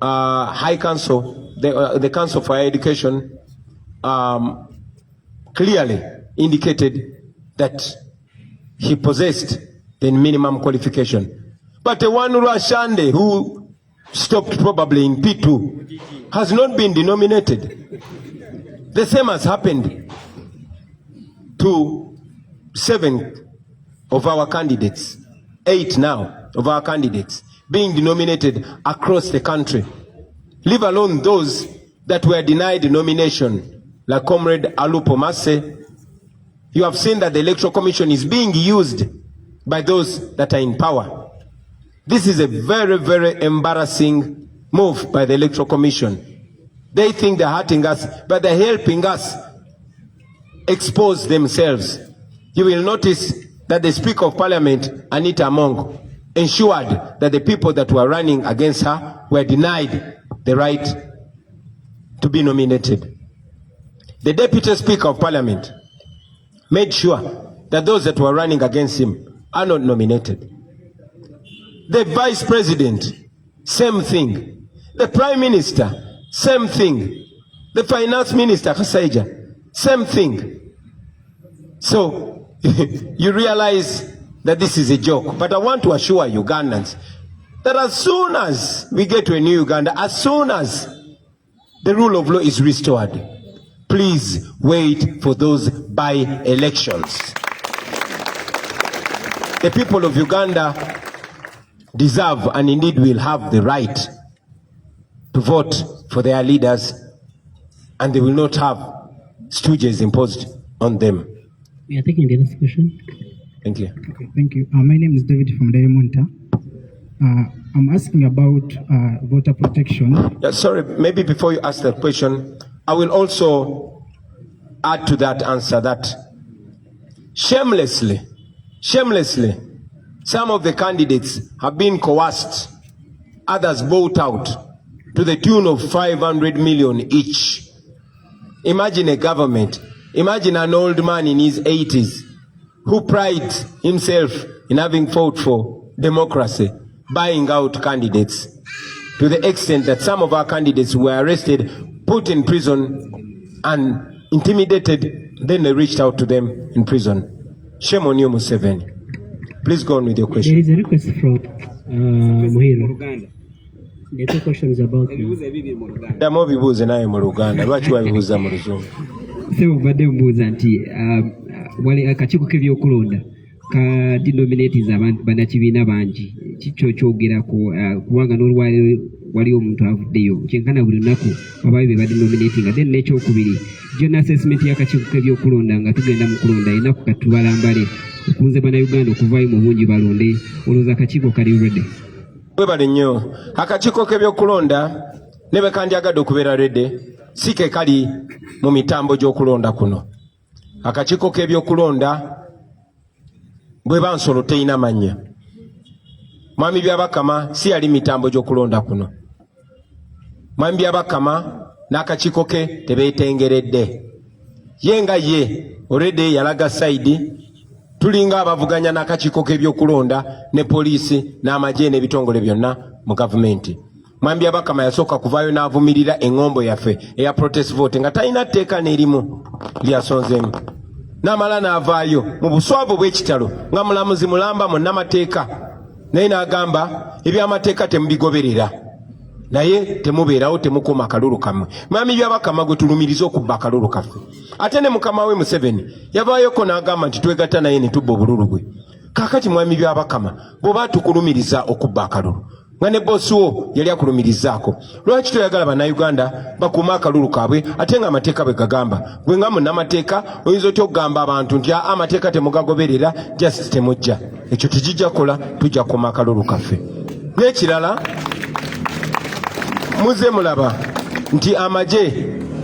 High Council, the Council for Higher Education clearly indicated that he possessed the minimum qualification. But the one Rashande, who stopped probably in P2, has not been denominated. The same has happened to 7 of our candidates, 8 now of our candidates being denominated across the country, leave alone those that were denied nomination, like Comrade Alupo Masse. You have seen that the Electoral Commission is being used by those that are in power. This is a very, very embarrassing move by the Electoral Commission. They think they're hurting us, but they're helping us expose themselves. You will notice that the Speaker of Parliament, Anita Among, ensured that the people that were running against her were denied the right to be nominated. The Deputy Speaker of Parliament made sure that those that were running against him are not nominated. The Vice President, same thing. The Prime Minister, same thing. The Finance Minister, Kasaija, same thing. So, you realize that this is a joke. But I want to assure Ugandans that as soon as we get to a new Uganda, as soon as the rule of law is restored. Please wait for those by-elections. The people of Uganda deserve and indeed will have the right to vote for their leaders, and they will not have stooges imposed on them. We are taking the next question. Thank you. Okay, thank you. My name is David from Diamonta. I'm asking about voter protection. Yeah, sorry, maybe before you ask the question, I will also add to that answer that shamelessly, some of the candidates have been coerced, others bought out to the tune of 500 million each. Imagine a government, imagine an old man in his 80s who prides himself in having fought for democracy, buying out candidates to the extent that some of our candidates were arrested, put in prison, and intimidated. Then they reached out to them in prison. Shame on you, Museveni. Please go on with your question. There is a request from Muhiro. The two questions about you. Bibuuze naye mu Luganda. Lwaki wabibuuza mu Luzungu? Sebo badde mbuuza nti wali akakiiko k'ebyokulonda ka denominates abantu bannakibiina bangi kikyo kyogerako kubanga n'olwaliro wali omuntu avuddeyo kyenkana buli lunaku abayo be badenominatinga. Then n'ekyokubiri jona assessment y'akakiiko k'ebyokulonda nga tugenda mu kulonda ennaku katubalambale okunze bannayuganda okuvaayo mu bungi balonde olowooza akakiiko kali ready? Webale nnyo. Akakiiko k'ebyokulonda ne bwe kandyagadde okubeera ready si ke kali mu mitambo gy'okulonda kuno. Akakiiko k'ebyokulonda bwe bansolo teyina mannya. Mwami Byabakama si yali mitambo gy'okulonda kuno. Mwami Byabakama n'akakiiko ke tebeetengeredde. Ye nga ye already yalaga saidi tulinga abavuganya n'akakiiko k'ebyokulonda ne poliisi n'amagye n'ebitongole byonna mu gavumenti. Mwami Byabakama yasooka kuvaayo n'avumirira eŋŋombo yaffe eya protest vote nga talina tteeka n'erimu lyasonzeemu. N'amala n'avaayo mu buswavu bw'ekitalo nga mulamuzi mulamba mu nnamateeka, naye n'agamba ebyamateeka temubigoberera, naye temubeerawo temukuuma akalulu kammwe. Mwami Byabakama gwe tulumiriza okubba akalulu kaffe. Ate ne mukama we Museveni yavaayoko n'agamba nti twegatta naye ne tubba obululu bwe. Kaakati Mwami Byabakama bw'oba tukulumiriza okubba akalulu nga ne bossi wo yali akulumirizaako, lwaki toyagala bannayuganda bakuuma akalulu kaabwe ate nga amateeka bwe gagamba? Gwe nga munnamateeka oyinza otya okugamba abantu nti amateeka temugagoberera, justice temujja. Ekyo tugijja kukola, tujja kukuuma akalulu kaffe. N'ekirala muze mulaba nti amagye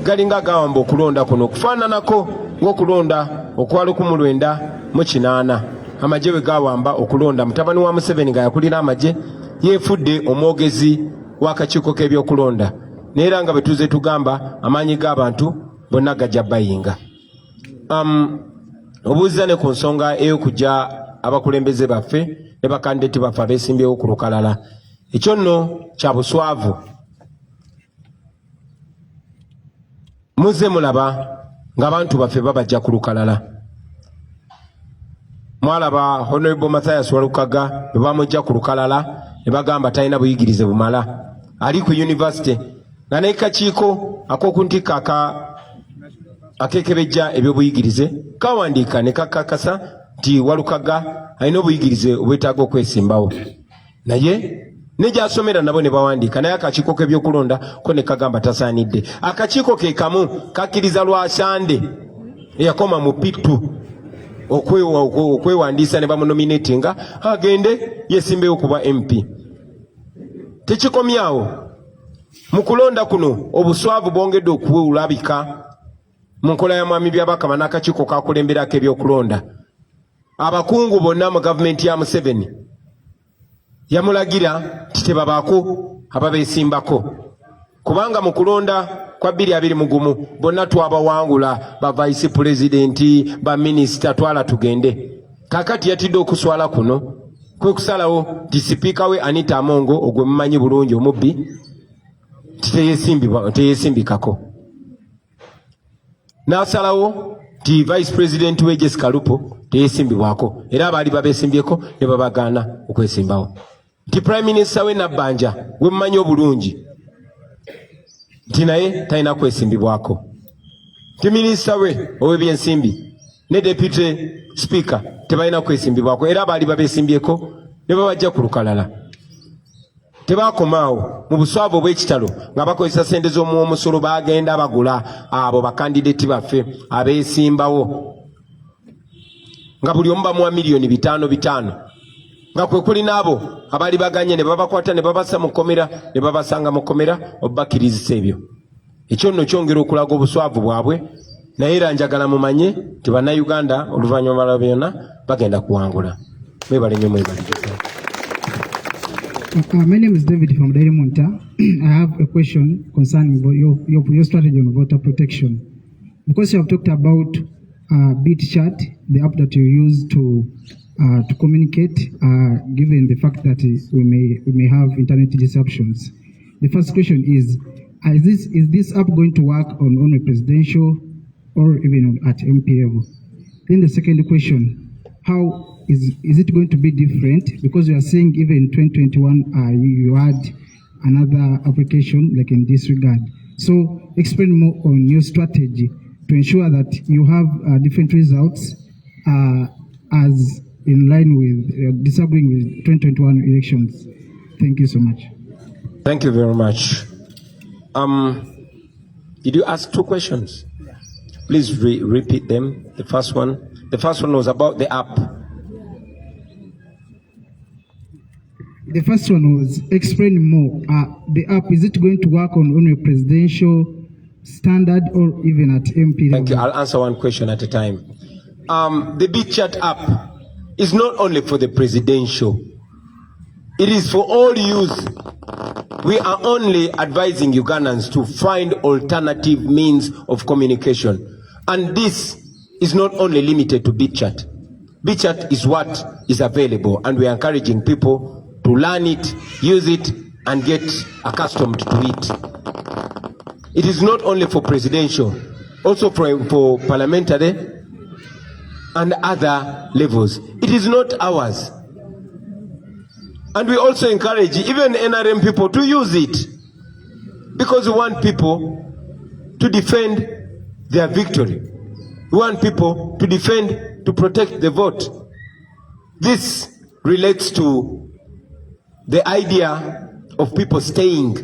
galinga gawamba okulonda kuno okufaananako ng'okulonda okwa 1998 amagye bwe gawamba okulonda. Mutabani wa Museveni nga yakulira amagye yeefudde omwogezi w'akakiiko k'ebyokulonda, neera nga bwe tuze tugamba amaanyi g'abantu bonna gajja bayinga. Obuuza ne ku nsonga ey'okujja abakulembeze baffe ne bakandideti baffe abeesimbyewo ku lukalala, ekyo nno kya buswavu. Muze mulaba ng'abantu baffe babajja ku lukalala. Mwalaba Honorable Mathias Walukaga bwe bamujja ku lukalala ne bagamba talina buyigirize bumala, ali ku university nga n'ekakiiko ak'okuntikka akekebejja ebyobuyigirize kawandiika ne kakakasa nti Walukaga alina obuyigirize obwetaaga okwesimbawo, naye ne gy'asomera nabo ne bawandiika, naye akakiiko k'ebyokulonda ko ne kagamba tasaanidde. Akakiiko ke kamu kakkiriza Lwasande eyakoma mu P2 okwewandiisa ne bamunominatinga agende yesimbewo kuba MP. Tekikomyawo mu kulonda kuno obuswavu bwongedde okulabika mu nkola ya Mwami Byabakama n'akakiiko kakulemberako ebyokulonda. Abakungu bonna mu gavumenti ya Museveni yamulagira nti tebabaako ababeesimbako, kubanga mu kulonda kwa 2021 bonna twabawangula, ba vice presidenti, ba minisita, twala tugende. Kakati yatidde okuswala kuno kwe kusalawo nti sipiika we Anita Amongo ogwe mumanyi bulungi omubbi teyesimbikako, n'asalawo nti vice president we Jessica Lupo teyesimbibwako, era abaali babeesimbyeko ne babagaana okwesimbawo. Nti prime minister we Nabbanja gwe mumanyi obulungi nti naye talina kwesimbibwako. Ti minisita we ow'ebyensimbi ne deputy speaker tebalina kwesimbibwako, era baali babeesimbyeko ne babajja ku lukalala. Tebakomaawo mu buswavu obw'ekitalo nga bakozesa ssente z'omusolo bagenda bagula abo bakandideti baffe abeesimbawo nga buli omu bamuwa miliyoni 5 nga kwe kuli n'abo abaali baganye ne babakwata ne babassa mu kkomera ne babasanga mu kkomera obubakirizisa ebyo. Ekyo nno kyongera okulaga obuswavu bwabwe, naye era njagala mumanye nti bannayuganda oluvannyuma lwa byonna bagenda kuwangula. Mwebale nnyo, mwebale. My name is David from Daily Monitor. I have a question concerning your strategy on voter protection. Because you have talked about Beat Chat, the app that you use to communicate, given the fact that we may have internet disruptions. The first question is this app going to work on only presidential or even at MP level? Then the second question, how is it going to be different? Because you are saying even in 2021 you had another application like in this regard. So explain more on your strategy to ensure that you have different results as in line with disagreeing with 2021 elections. Thank you so much. Thank you very much. Did you ask 2 questions? Please repeat them. The first one was about the app. The first one was explain more. The app, is it going to work on only presidential standard or even at MP level? Thank you. I'll answer one question at a time. The Beat Chat app is not only for the presidential. It is for all youth. We are only advising Ugandans to find alternative means of communication. And this is not only limited to Beat Chat. Beat Chat is what is available, and we are encouraging people to learn it, use it, and get accustomed to it. It is not only for presidential, also for parliamentary and other levels. It is not ours. And we also encourage even NRM people to use it, because we want people to defend their victory. We want people to defend, to protect the vote. This relates to the idea of people staying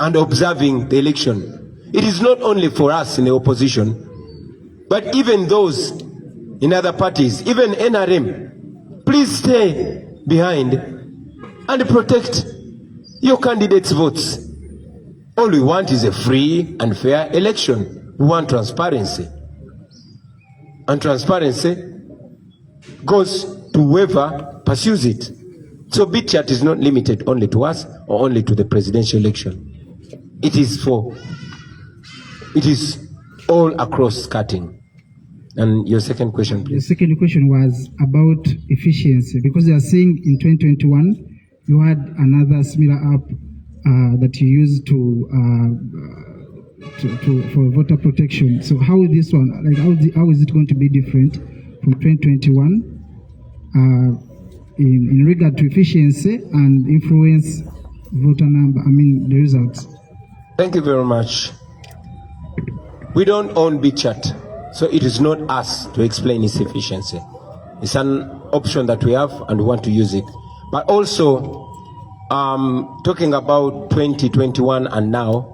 and observing the election. It is not only for us in the opposition, but even those in other parties, even NRM. Please stay behind and protect your candidates' votes. All we want is a free and fair election. We want transparency. And transparency goes to whoever pursues it. So Beat Chat is not limited only to us or only to the presidential election. It is all across cutting. And your second question, please. The second question was about efficiency, because you are saying in 2021 you had another similar app that you used for voter protection. So how is this one? Like how is it going to be different from 2021 in regard to efficiency and influence voter number? The results. Thank you very much. We don't own Beat Chat, so it is not us to explain its efficiency. It's an option that we have and we want to use it. But also, talking about 2021 and now,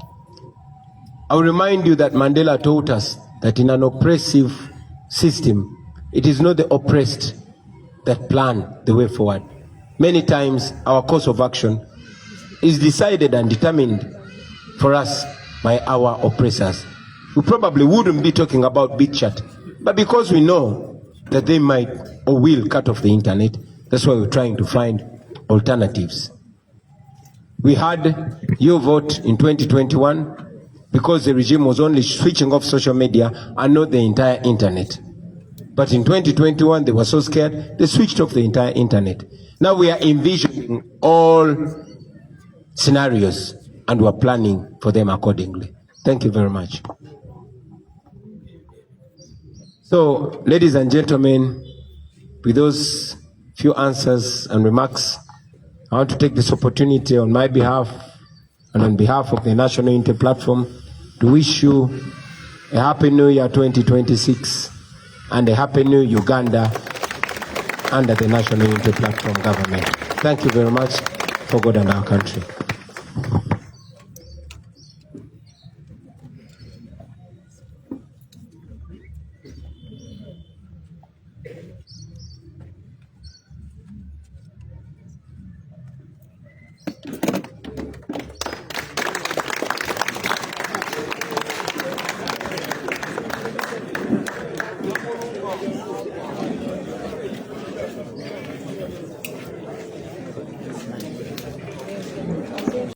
I'll remind you that Mandela taught us that in an oppressive system, it is not the oppressed that plan the way forward. Many times, our course of action is decided and determined for us by our oppressors. We probably wouldn't be talking about Beat Chat, but because we know that they might or will cut off the internet, that's why we're trying to find alternatives. We had your vote in 2021 because the regime was only switching off social media and not the entire internet. But in 2021, they were so scared, they switched off the entire internet. Now we are envisioning all scenarios and we're planning for them accordingly. Thank you very much. So, ladies and gentlemen, with those few answers and remarks, I want to take this opportunity on my behalf and on behalf of the National Unity Platform to wish you a Happy New Year 2026 and a Happy New Uganda under the National Unity Platform government. Thank you very much for God and our country.